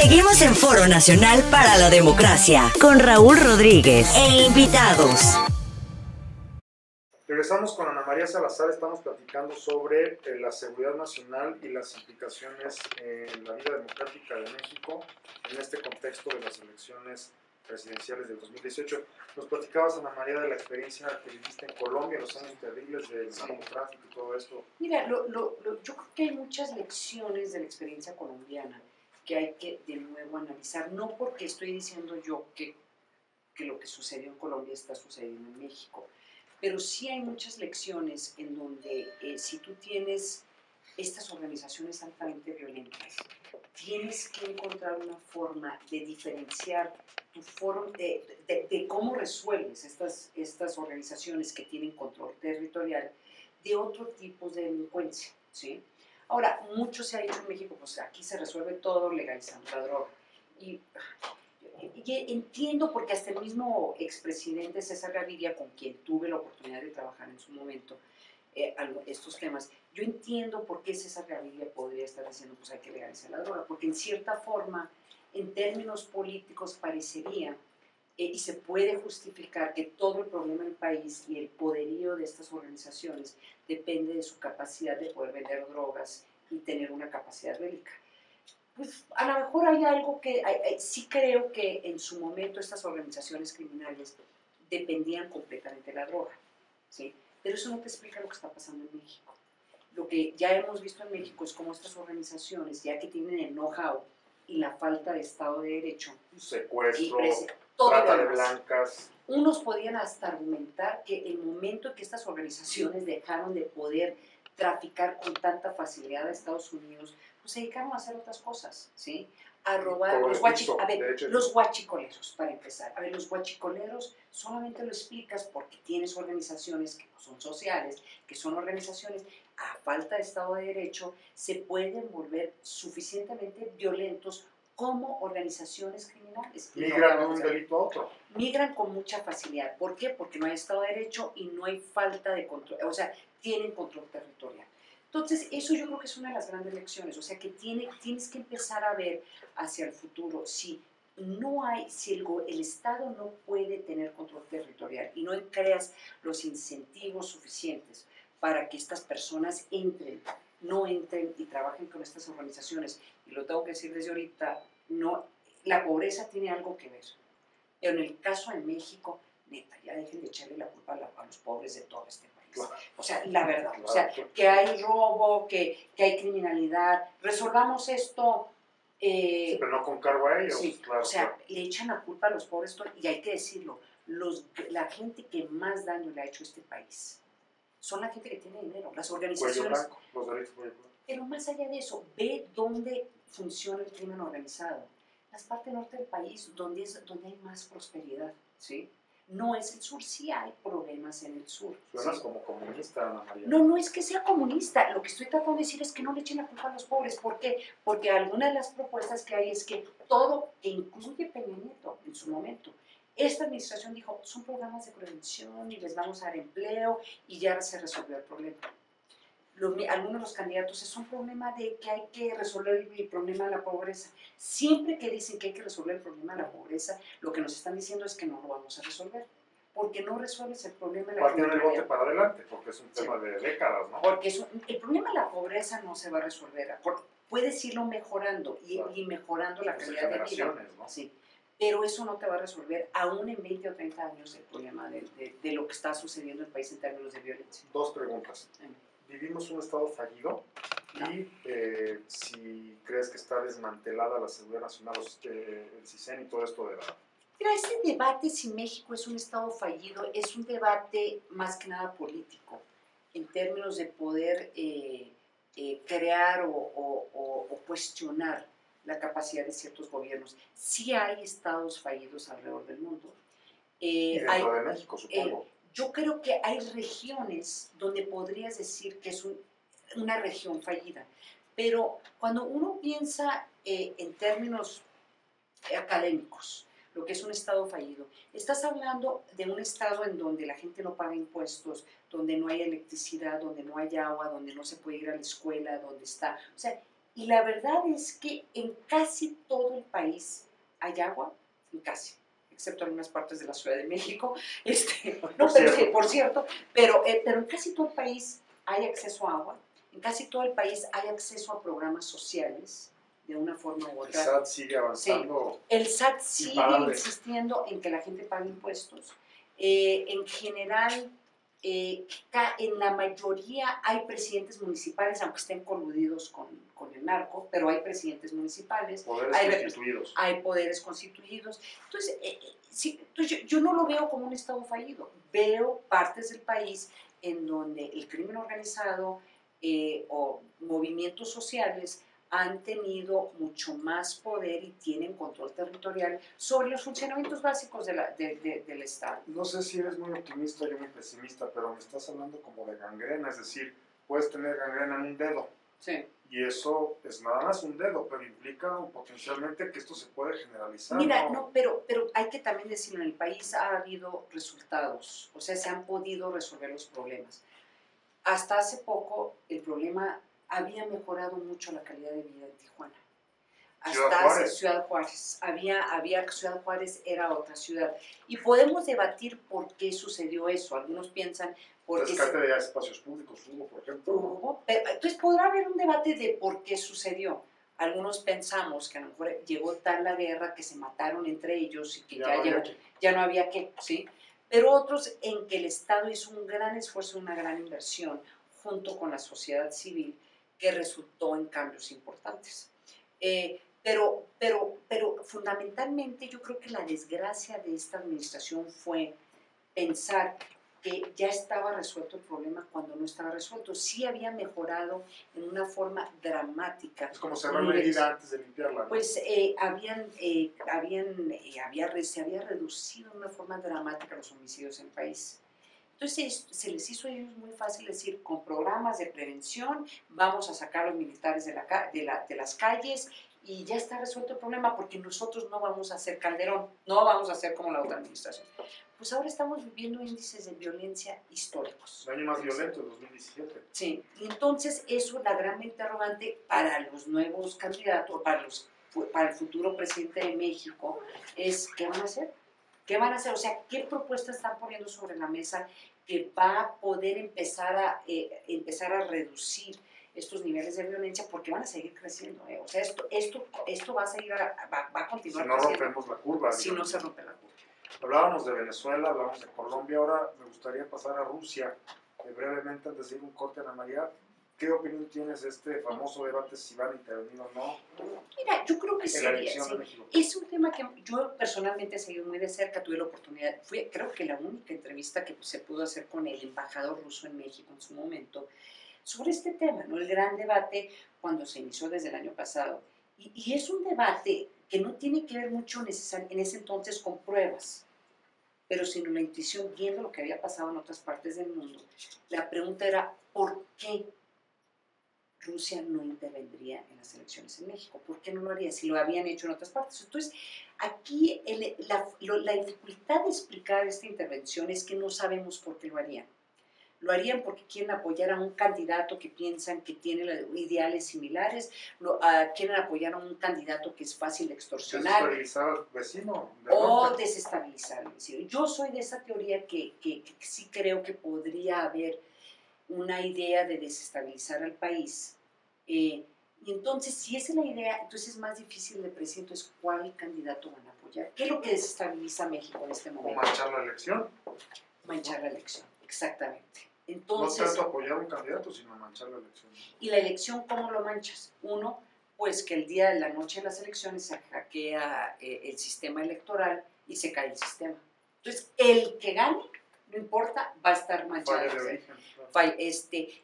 Seguimos en Foro Nacional para la Democracia con Raúl Rodríguez e invitados. Regresamos con Ana María Salazar, estamos platicando sobre la seguridad nacional y las implicaciones en la vida democrática de México en este contexto de las elecciones presidenciales del 2018. Nos platicabas, Ana María, de la experiencia que viviste en Colombia, los años terribles del narcotráfico y todo esto. Mira, yo creo que hay muchas lecciones de la experiencia colombiana que hay que de nuevo analizar, no porque estoy diciendo yo que lo que sucedió en Colombia está sucediendo en México, pero sí hay muchas lecciones en donde si tú tienes estas organizaciones altamente violentas, tienes que encontrar una forma de diferenciar tu forma de cómo resuelves estas organizaciones que tienen control territorial de otro tipo de delincuencia, ¿sí? Ahora, mucho se ha dicho en México, pues aquí se resuelve todo legalizando la droga. Y entiendo, porque hasta el mismo expresidente César Gaviria, con quien tuve la oportunidad de trabajar en su momento, estos temas, yo entiendo por qué César Gaviria podría estar diciendo, pues hay que legalizar la droga, porque en cierta forma, en términos políticos, parecería, y se puede justificar que todo el problema del país y el poderío de estas organizaciones depende de su capacidad de poder vender drogas y tener una capacidad bélica. Pues a lo mejor hay algo que, sí creo que en su momento estas organizaciones criminales dependían completamente de la droga, ¿sí? Pero eso no te explica lo que está pasando en México. Lo que ya hemos visto en México es cómo estas organizaciones, ya que tienen el know-how y la falta de Estado de Derecho, Secuestro, todo trata de demás, blancas. unos podían hasta argumentar que el momento en que estas organizaciones dejaron de poder traficar con tanta facilidad a Estados Unidos, pues se dedicaron a hacer otras cosas, ¿sí? A robar los guachicoleros, para empezar. A ver, los guachicoleros solamente lo explicas porque tienes organizaciones que no son sociales, que son organizaciones, a falta de Estado de Derecho, se pueden volver suficientemente violentos como organizaciones criminales. Migran de un delito a otro. Migran con mucha facilidad. ¿Por qué? Porque no hay Estado de Derecho y no hay falta de control, o sea, tienen control territorial. Entonces, eso yo creo que es una de las grandes lecciones, o sea, que tienes que empezar a ver hacia el futuro. Si el Estado no puede tener control territorial y no creas los incentivos suficientes para que estas personas no entren y trabajen con estas organizaciones, y lo tengo que decir desde ahorita, no, la pobreza tiene algo que ver. Pero en el caso de México, neta, ya dejen de echarle la culpa a los pobres de todo este país. O sea, la verdad, o sea, que hay robo, que hay criminalidad, resolvamos esto. Sí, pero no con cargo a ellos. Sí, claro, o sea, le echan la culpa a los pobres, y hay que decirlo, la gente que más daño le ha hecho a este país son la gente que tiene dinero, las organizaciones. Cuello blanco, los delitos cuello blanco. Pero más allá de eso, ve dónde funciona el crimen organizado. Las partes norte del país, donde hay más prosperidad, ¿sí? No es el sur, sí hay problemas en el sur. Suenas ¿sí? como comunista, Ana María. No es que sea comunista, lo que estoy tratando de decir es que no le echen la culpa a los pobres. ¿Por qué? Porque alguna de las propuestas que hay es que todo, que incluye Peña Nieto en su momento, esta administración dijo, son programas de prevención y les vamos a dar empleo y ya se resolvió el problema. Algunos de los candidatos es un problema de que hay que resolver el problema de la pobreza. Siempre que dicen que hay que resolver el problema de la pobreza, lo que nos están diciendo es que no lo vamos a resolver, porque no resuelves el problema de la pobreza. El bote para adelante, porque es un tema de décadas, ¿no? Porque el problema de la pobreza no se va a resolver, puedes irlo mejorando y mejorando la calidad de vida. ¿No? Sí. Pero eso no te va a resolver, aún en 20 o 30 años, el problema de lo que está sucediendo en el país en términos de violencia. Dos preguntas. ¿Vivimos un Estado fallido? No. Y si crees que está desmantelada la seguridad nacional, el CISEN y todo esto de la... Mira, este debate si México es un Estado fallido es un debate más que nada político, en términos de poder crear o cuestionar la capacidad de ciertos gobiernos. Sí hay estados fallidos alrededor del mundo. Y dentro de México, supongo. Yo creo que hay regiones donde podrías decir que es una región fallida, pero cuando uno piensa en términos académicos, lo que es un estado fallido, estás hablando de un estado en donde la gente no paga impuestos, donde no hay electricidad, donde no hay agua, donde no se puede ir a la escuela, donde está... O sea, Y la verdad es que en casi todo el país hay agua, en casi, excepto en algunas partes de la Ciudad de México, por cierto, pero en casi todo el país hay acceso a agua, en casi todo el país hay acceso a programas sociales, de una forma u otra. El SAT sigue avanzando. Sí, el SAT sigue insistiendo en que la gente pague impuestos. En general, en la mayoría hay presidentes municipales, aunque estén coludidos con el narco, pero hay presidentes municipales. Hay poderes constituidos. Entonces, yo no lo veo como un Estado fallido. Veo partes del país en donde el crimen organizado o movimientos sociales han tenido mucho más poder y tienen control territorial sobre los funcionamientos básicos del Estado. No sé si eres muy optimista o yo muy pesimista, pero me estás hablando como de gangrena, es decir, puedes tener gangrena en un dedo. Sí. Y eso es nada más un dedo, pero implica potencialmente que esto se puede generalizar. Mira, no, pero hay que también decirlo, en el país ha habido resultados, o sea, se han podido resolver los problemas. Hasta hace poco el problema había mejorado mucho la calidad de vida en Tijuana. Hasta Ciudad Juárez. Ciudad Juárez era otra ciudad. Y podemos debatir por qué sucedió eso. Algunos piensan... Rescate de espacios públicos hubo, por ejemplo. Entonces podrá haber un debate de por qué sucedió. Algunos pensamos que a lo mejor llegó tal la guerra que se mataron entre ellos y que ya no había que, ¿sí? Pero otros en que el Estado hizo un gran esfuerzo, una gran inversión, junto con la sociedad civil, que resultó en cambios importantes. Pero fundamentalmente yo creo que la desgracia de esta administración fue pensar que ya estaba resuelto el problema cuando no estaba resuelto. Sí había mejorado en una forma dramática. Es como cerrar la herida antes de limpiarla, ¿no? Pues se había reducido de una forma dramática los homicidios en el país. Entonces se les hizo a ellos muy fácil decir, con programas de prevención vamos a sacar a los militares de las calles y ya está resuelto el problema porque nosotros no vamos a hacer Calderón, no vamos a hacer como la otra administración. Pues ahora estamos viviendo índices de violencia históricos. El año más violento, 2017. Sí, y entonces eso es la gran interrogante para los nuevos candidatos, para el futuro presidente de México, es ¿qué van a hacer? ¿Qué van a hacer? O sea, ¿qué propuestas están poniendo sobre la mesa que va a poder empezar a reducir estos niveles de violencia? Porque van a seguir creciendo. O sea, esto va a continuar creciendo. Si no rompemos la curva. Si no se rompe la curva. Hablábamos de Venezuela, hablábamos de Colombia, ahora me gustaría pasar a Rusia. Brevemente, antes de ir un corte, Ana María, ¿qué opinión tienes de este famoso debate si van a intervenir o no? Mira, yo creo que sí. Es un tema que yo personalmente he seguido muy de cerca, tuve la oportunidad, creo que la única entrevista que se pudo hacer con el embajador ruso en México en su momento, sobre este tema, ¿no? El gran debate cuando se inició desde el año pasado. Y es un debate que no tiene que ver mucho en ese entonces con pruebas, pero sino la intuición, viendo lo que había pasado en otras partes del mundo. La pregunta era, ¿por qué Rusia no intervendría en las elecciones en México? ¿Por qué no lo haría si lo habían hecho en otras partes? Entonces, aquí la dificultad de explicar esta intervención es que no sabemos por qué lo harían. Lo harían porque quieren apoyar a un candidato que piensan que tiene ideales similares, quieren apoyar a un candidato que es fácil de extorsionar. Desestabilizar al vecino. O desestabilizar al vecino. Yo soy de esa teoría que sí creo que podría haber una idea de desestabilizar al país. Y entonces, si esa es la idea, entonces es más difícil de precio. Entonces, ¿cuál candidato van a apoyar? ¿Qué es lo que desestabiliza a México en este momento? ¿O manchar la elección? Manchar la elección, exactamente. Entonces, no tanto apoyar a un candidato, sino manchar la elección. ¿Y la elección cómo lo manchas? Uno, pues que el día de la noche de las elecciones se hackea el sistema electoral y se cae el sistema. Entonces, el que gane, no importa, va a estar manchado.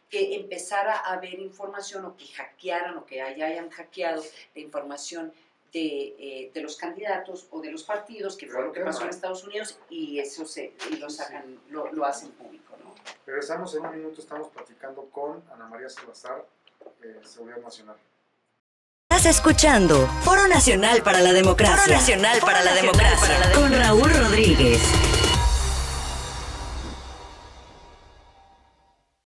Que empezara a haber información o que hackearan o que hayan hackeado la información de los candidatos o de los partidos, que fue lo que pasó en Estados Unidos, y eso lo hacen público, ¿no? Regresamos en un minuto, estamos platicando con Ana María Salazar, Seguridad Nacional. Estás escuchando Foro Nacional para la Democracia. Foro Nacional para la Democracia. Con Raúl Rodríguez.